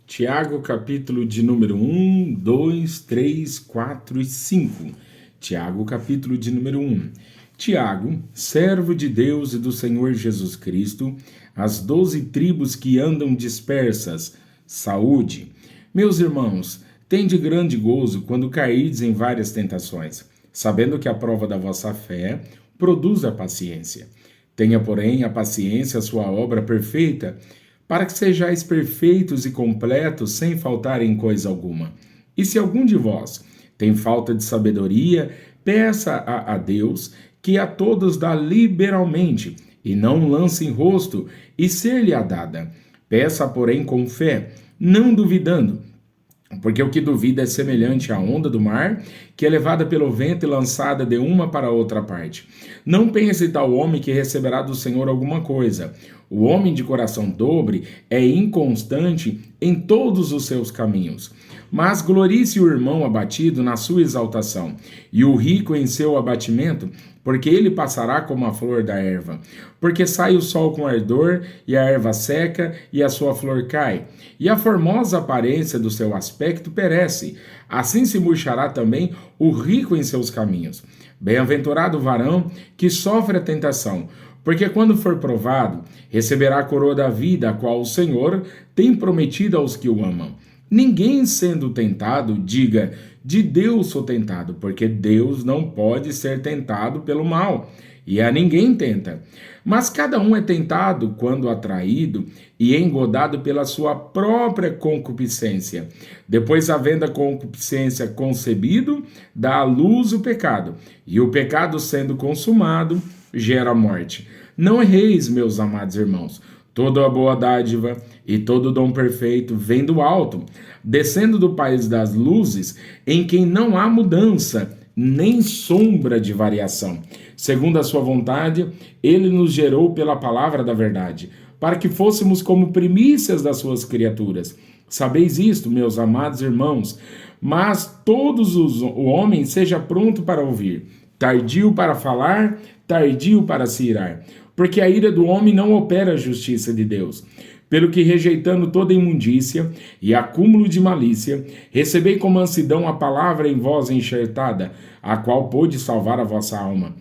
Tiago, capítulo de número 1, 2, 3, 4 e 5. Tiago, capítulo de número 1. Tiago, servo de Deus e do Senhor Jesus Cristo, as 12 tribos que andam dispersas, saúde. Meus irmãos, tende grande gozo quando caídes em várias tentações, sabendo que a prova da vossa fé produz a paciência. Tenha, porém, a paciência a sua obra perfeita, para que sejais perfeitos e completos, sem faltar em coisa alguma. E se algum de vós tem falta de sabedoria, peça a Deus, que a todos dá liberalmente, e não lance em rosto, e ser-lhe-á dada. Peça, porém, com fé, não duvidando, porque o que duvida é semelhante à onda do mar, que é levada pelo vento e lançada de uma para outra parte. Não pense tal homem que receberá do Senhor alguma coisa. O homem de coração dobre é inconstante em todos os seus caminhos. Mas glorie-se o irmão abatido na sua exaltação, e o rico em seu abatimento, porque ele passará como a flor da erva. Porque sai o sol com ardor, e a erva seca, e a sua flor cai, e a formosa aparência do seu aspecto perece. Assim se murchará também o rico em seus caminhos. Bem-aventurado o varão que sofre a tentação, porque quando for provado, receberá a coroa da vida, a qual o Senhor tem prometido aos que o amam. Ninguém sendo tentado, diga, de Deus sou tentado, porque Deus não pode ser tentado pelo mal, e a ninguém tenta. Mas cada um é tentado quando atraído e engodado pela sua própria concupiscência. Depois, havendo a concupiscência concebido, dá à luz o pecado, e o pecado sendo consumado, gera morte. Não erreis, meus amados irmãos. Toda a boa dádiva e todo dom perfeito vem do alto, descendo do país das luzes, em quem não há mudança, nem sombra de variação. Segundo a sua vontade, ele nos gerou pela palavra da verdade, para que fôssemos como primícias das suas criaturas. Sabeis isto, meus amados irmãos, mas o homem seja pronto para ouvir, tardio para falar, tardio para se irar, porque a ira do homem não opera a justiça de Deus. Pelo que, rejeitando toda imundícia e acúmulo de malícia, recebei com mansidão a palavra em vós enxertada, a qual pôde salvar a vossa alma.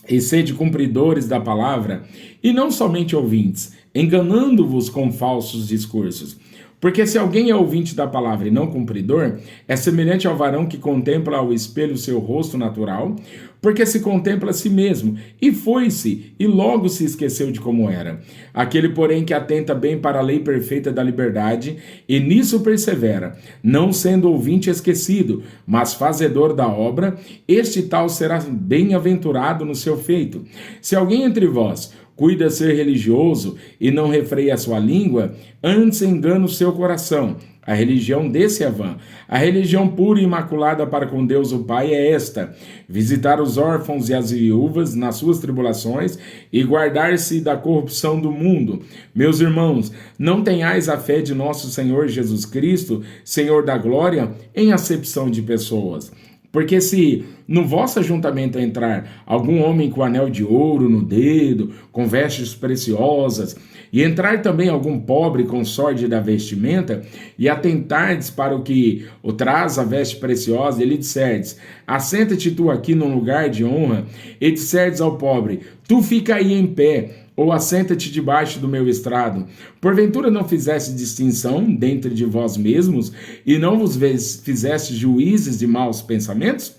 E sede cumpridores da palavra, e não somente ouvintes, enganando-vos com falsos discursos. Porque se alguém é ouvinte da palavra e não cumpridor, é semelhante ao varão que contempla ao espelho seu rosto natural, porque se contempla a si mesmo, e foi-se, e logo se esqueceu de como era. Aquele, porém, que atenta bem para a lei perfeita da liberdade, e nisso persevera, não sendo ouvinte esquecido, mas fazedor da obra, este tal será bem-aventurado no seu feito. Se alguém entre vós cuida ser religioso e não refreia a sua língua, antes engana o seu coração. A religião desse é vã. A religião pura e imaculada para com Deus o Pai é esta: visitar os órfãos e as viúvas nas suas tribulações e guardar-se da corrupção do mundo. Meus irmãos, não tenhais a fé de nosso Senhor Jesus Cristo, Senhor da glória, em acepção de pessoas. Porque se no vosso ajuntamento entrar algum homem com anel de ouro no dedo, com vestes preciosas, e entrar também algum pobre com sórdida vestimenta, e atentardes para o que o traz a veste preciosa, e lhe disserdes, assenta-te tu aqui num lugar de honra, e disserdes ao pobre, tu fica aí em pé, ou assenta-te debaixo do meu estrado. Porventura não fizeste distinção dentre de vós mesmos, e não vos fizeste juízes de maus pensamentos?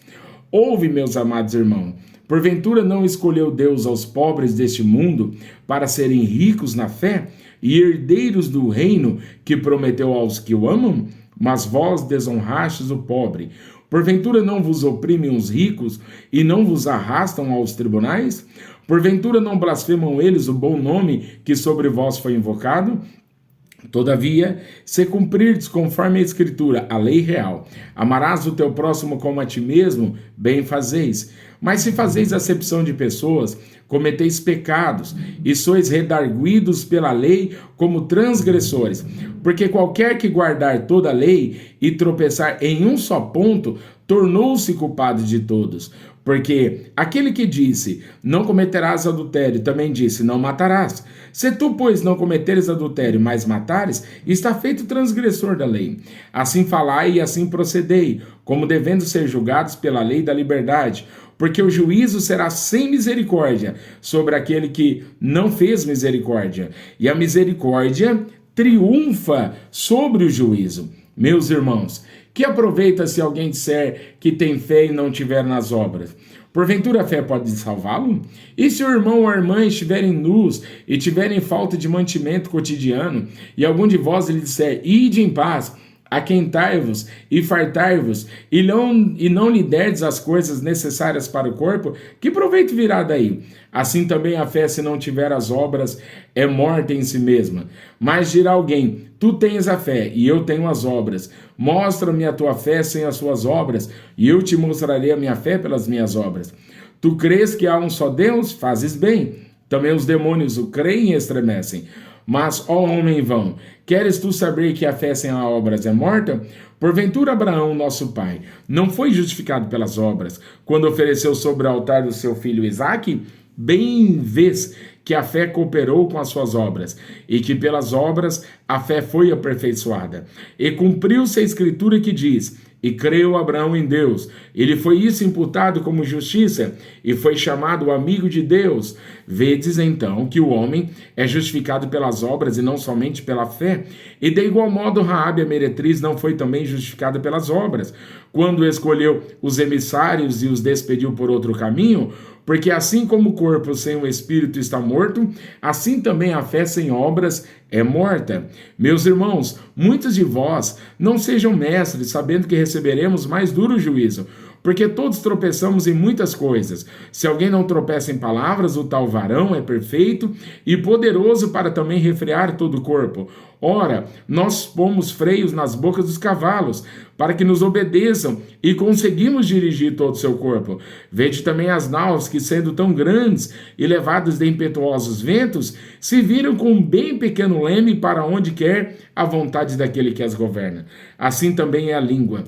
Ouve, meus amados irmãos, porventura não escolheu Deus aos pobres deste mundo para serem ricos na fé e herdeiros do reino que prometeu aos que o amam? Mas vós desonrastes o pobre. Porventura não vos oprimem os ricos e não vos arrastam aos tribunais? Porventura não blasfemam eles o bom nome que sobre vós foi invocado? Todavia, se cumprirdes conforme a Escritura, a lei real, amarás o teu próximo como a ti mesmo, bem fazeis. Mas se fazeis acepção de pessoas, cometeis pecados, e sois redarguidos pela lei como transgressores. Porque qualquer que guardar toda a lei e tropeçar em um só ponto, tornou-se culpado de todos. Porque aquele que disse, não cometerás adultério, também disse, não matarás. Se tu, pois, não cometeres adultério, mas matares, está feito transgressor da lei. Assim falai e assim procedei, como devendo ser julgados pela lei da liberdade, porque o juízo será sem misericórdia sobre aquele que não fez misericórdia, e a misericórdia triunfa sobre o juízo. Meus irmãos, que aproveita se alguém disser que tem fé e não tiver nas obras? Porventura a fé pode salvá-lo? E se o irmão ou a irmã estiverem nus e tiverem falta de mantimento cotidiano, e algum de vós lhe disser, ide em paz, aquentai-vos e fartai-vos, e não lhe derdes as coisas necessárias para o corpo, que proveito virá daí? Assim também a fé, se não tiver as obras, é morta em si mesma. Mas dirá alguém, tu tens a fé, e eu tenho as obras. Mostra-me a tua fé sem as suas obras, e eu te mostrarei a minha fé pelas minhas obras. Tu crês que há um só Deus? Fazes bem. Também os demônios o creem e estremecem. Mas, ó homem vão, queres tu saber que a fé sem as obras é morta? Porventura Abraão, nosso pai, não foi justificado pelas obras, quando ofereceu sobre o altar do seu filho Isaque? Bem vês que a fé cooperou com as suas obras, e que pelas obras a fé foi aperfeiçoada. E cumpriu-se a escritura que diz, e creu Abraão em Deus, ele foi isso imputado como justiça, e foi chamado amigo de Deus. Vedes então que o homem é justificado pelas obras e não somente pela fé. E de igual modo Raabe a meretriz não foi também justificada pelas obras, quando escolheu os emissários e os despediu por outro caminho, porque assim como o corpo sem o espírito está morto, assim também a fé sem obras é morta. Meus irmãos, muitos de vós não sejam mestres, sabendo que receberemos mais duro juízo, porque todos tropeçamos em muitas coisas. Se alguém não tropeça em palavras, o tal varão é perfeito e poderoso para também refrear todo o corpo. Ora, nós pomos freios nas bocas dos cavalos, para que nos obedeçam, e conseguimos dirigir todo o seu corpo. Vede também as naus, que sendo tão grandes e levadas de impetuosos ventos, se viram com um bem pequeno leme para onde quer a vontade daquele que as governa. Assim também é a língua.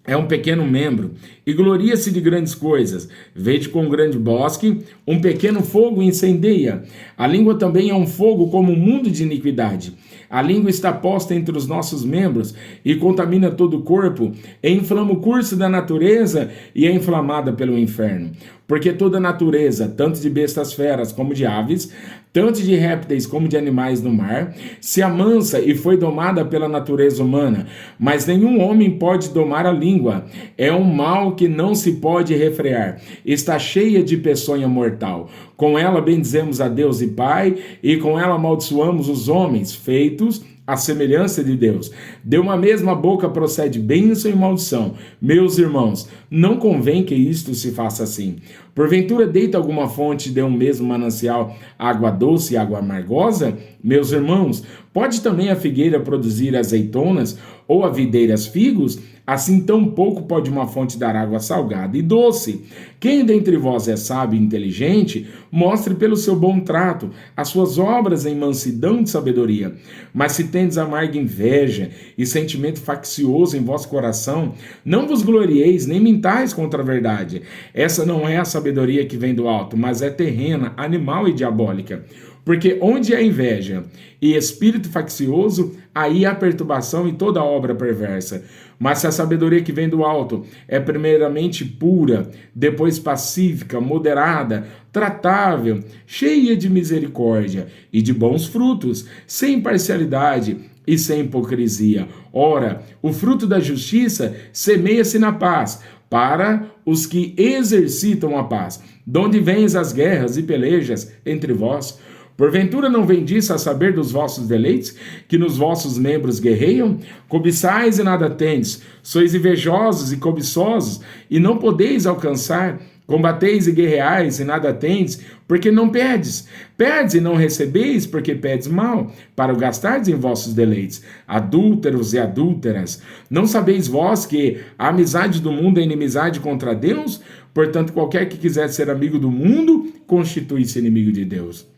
É um pequeno membro, e gloria-se de grandes coisas. Vede com um grande bosque, um pequeno fogo incendeia. A língua também é um fogo como um mundo de iniquidade. A língua está posta entre os nossos membros, e contamina todo o corpo, e inflama o curso da natureza, e é inflamada pelo inferno. Porque toda a natureza, tanto de bestas feras como de aves, tanto de répteis como de animais no mar, se amansa e foi domada pela natureza humana. Mas nenhum homem pode domar a língua. É um mal que não se pode refrear. Está cheia de peçonha mortal. Com ela bendizemos a Deus e Pai, e com ela amaldiçoamos os homens, feitos à semelhança de Deus. De uma mesma boca procede bênção e maldição. Meus irmãos, não convém que isto se faça assim. Porventura deita alguma fonte de um mesmo manancial água doce e água amargosa? Meus irmãos, pode também a figueira produzir azeitonas ou a videira as figos? Assim tão pouco pode uma fonte dar água salgada e doce. Quem dentre vós é sábio e inteligente, mostre pelo seu bom trato as suas obras em mansidão de sabedoria. Mas se tendes amarga inveja e sentimento faccioso em vosso coração, não vos glorieis nem mintais contra a verdade. Essa não é a sabedoria que vem do alto, mas é terrena, animal e diabólica. Porque onde há inveja e espírito faccioso, aí há perturbação e toda obra perversa. Mas se a sabedoria que vem do alto é primeiramente pura, depois pacífica, moderada, tratável, cheia de misericórdia e de bons frutos, sem parcialidade e sem hipocrisia. Ora, o fruto da justiça semeia-se na paz, para os que exercitam a paz. Donde vêm as guerras e pelejas entre vós? Porventura não vem disso a saber dos vossos deleites, que nos vossos membros guerreiam? Cobiçais e nada tendes, sois invejosos e cobiçosos, e não podeis alcançar. Combateis e guerreais e nada tendes, porque não pedes. Pedes e não recebeis, porque pedes mal, para o gastardes em vossos deleites. Adúlteros e adúlteras, não sabeis vós que a amizade do mundo é inimizade contra Deus? Portanto, qualquer que quiser ser amigo do mundo, constitui-se inimigo de Deus.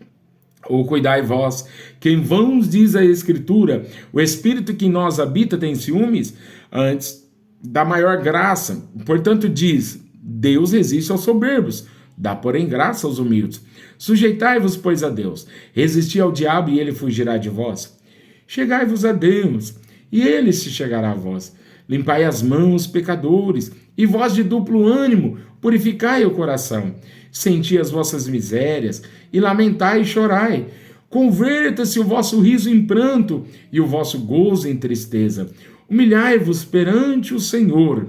Ou cuidai vós, que em vãos diz a Escritura, o Espírito que em nós habita tem ciúmes, antes da maior graça. Portanto diz, Deus resiste aos soberbos, dá, porém, graça aos humildes. Sujeitai-vos, pois, a Deus. Resisti ao diabo e ele fugirá de vós. Chegai-vos a Deus, e ele se chegará a vós. Limpai as mãos, pecadores, e vós de duplo ânimo, purificai o coração. Senti as vossas misérias, e lamentai e chorai. Converta-se o vosso riso em pranto, e o vosso gozo em tristeza. Humilhai-vos perante o Senhor,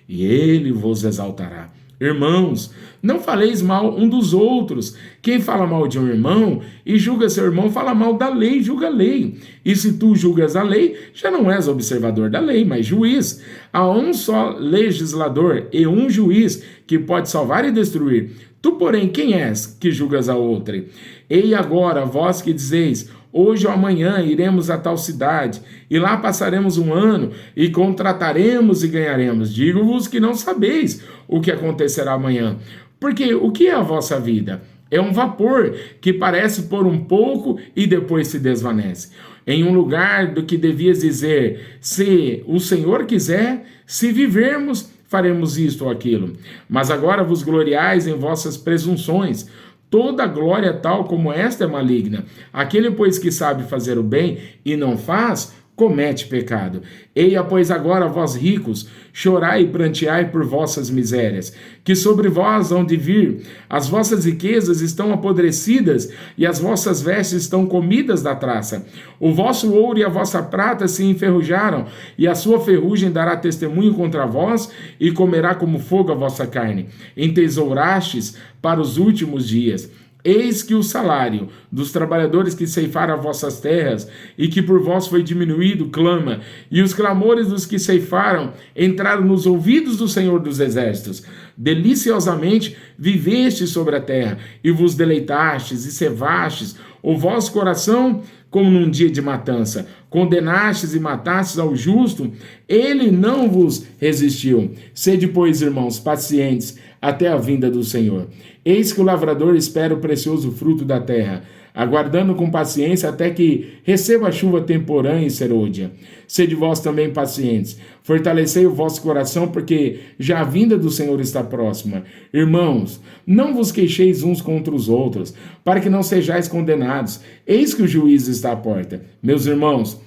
e ele vos exaltará. Irmãos, não faleis mal um dos outros. Quem fala mal de um irmão e julga seu irmão, fala mal da lei, julga a lei. E se tu julgas a lei, já não és observador da lei, mas juiz. Há um só legislador e um juiz que pode salvar e destruir. Tu, porém, quem és que julgas a outra? Ei agora, vós que dizeis: hoje ou amanhã iremos a tal cidade, e lá passaremos um ano, e contrataremos e ganharemos. Digo-vos que não sabeis o que acontecerá amanhã. Porque o que é a vossa vida? É um vapor que parece por um pouco e depois se desvanece. Em um lugar do que devias dizer: se o Senhor quiser, se vivermos, faremos isto ou aquilo. Mas agora vos gloriais em vossas presunções. Toda glória tal como esta é maligna. Aquele, pois, que sabe fazer o bem e não faz, comete pecado. Eia, pois, agora, vós ricos, chorai e pranteai por vossas misérias, que sobre vós hão de vir. As vossas riquezas estão apodrecidas, e as vossas vestes estão comidas da traça. O vosso ouro e a vossa prata se enferrujaram, e a sua ferrugem dará testemunho contra vós, e comerá como fogo a vossa carne. Entesourastes para os últimos dias. Eis que o salário dos trabalhadores que ceifaram vossas terras e que por vós foi diminuído clama, e os clamores dos que ceifaram entraram nos ouvidos do Senhor dos Exércitos. Deliciosamente vivestes sobre a terra, e vos deleitastes e cevastes o vosso coração como num dia de matança. Condenastes e matastes ao justo, ele não vos resistiu. Sede, pois, irmãos, pacientes até a vinda do Senhor. Eis que o lavrador espera o precioso fruto da terra, aguardando com paciência até que receba a chuva temporã e serôdia. Sede vós também pacientes, fortalecei o vosso coração, porque já a vinda do Senhor está próxima. Irmãos, não vos queixeis uns contra os outros, para que não sejais condenados. Eis que o juízo está à porta. Meus irmãos,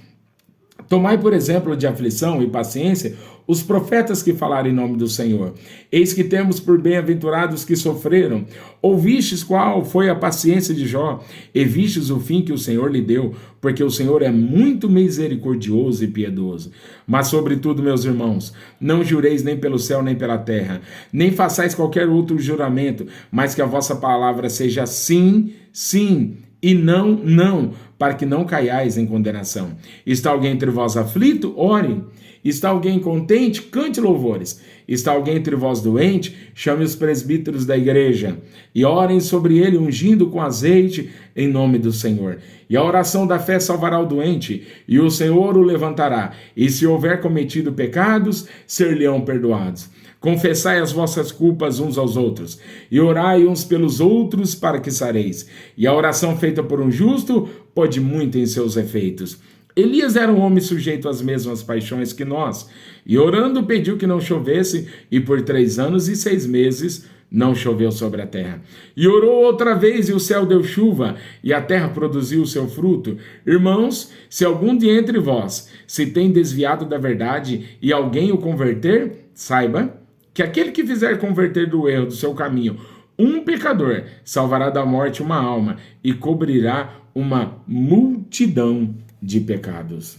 tomai por exemplo de aflição e paciência os profetas que falaram em nome do Senhor. Eis que temos por bem-aventurados que sofreram. Ouvistes qual foi a paciência de Jó, e vistes o fim que o Senhor lhe deu, porque o Senhor é muito misericordioso e piedoso. Mas, sobretudo, meus irmãos, não jureis nem pelo céu nem pela terra, nem façais qualquer outro juramento, mas que a vossa palavra seja sim, sim, e não, não, para que não caiais em condenação. Está alguém entre vós aflito? Ore. Está alguém contente? Cante louvores. Está alguém entre vós doente? Chame os presbíteros da igreja e orem sobre ele, ungindo com azeite em nome do Senhor. E a oração da fé salvará o doente, e o Senhor o levantará. E se houver cometido pecados, ser-lhe-ão perdoados. Confessai as vossas culpas uns aos outros, e orai uns pelos outros para que sareis. E a oração feita por um justo pode muito em seus efeitos. Elias era um homem sujeito às mesmas paixões que nós, e orando pediu que não chovesse, e por 3 anos e 6 meses não choveu sobre a terra. E orou outra vez, e o céu deu chuva, e a terra produziu o seu fruto. Irmãos, se algum de entre vós se tem desviado da verdade, e alguém o converter, saiba que aquele que fizer converter do erro do seu caminho um pecador, salvará da morte uma alma, e cobrirá uma multidão de pecados.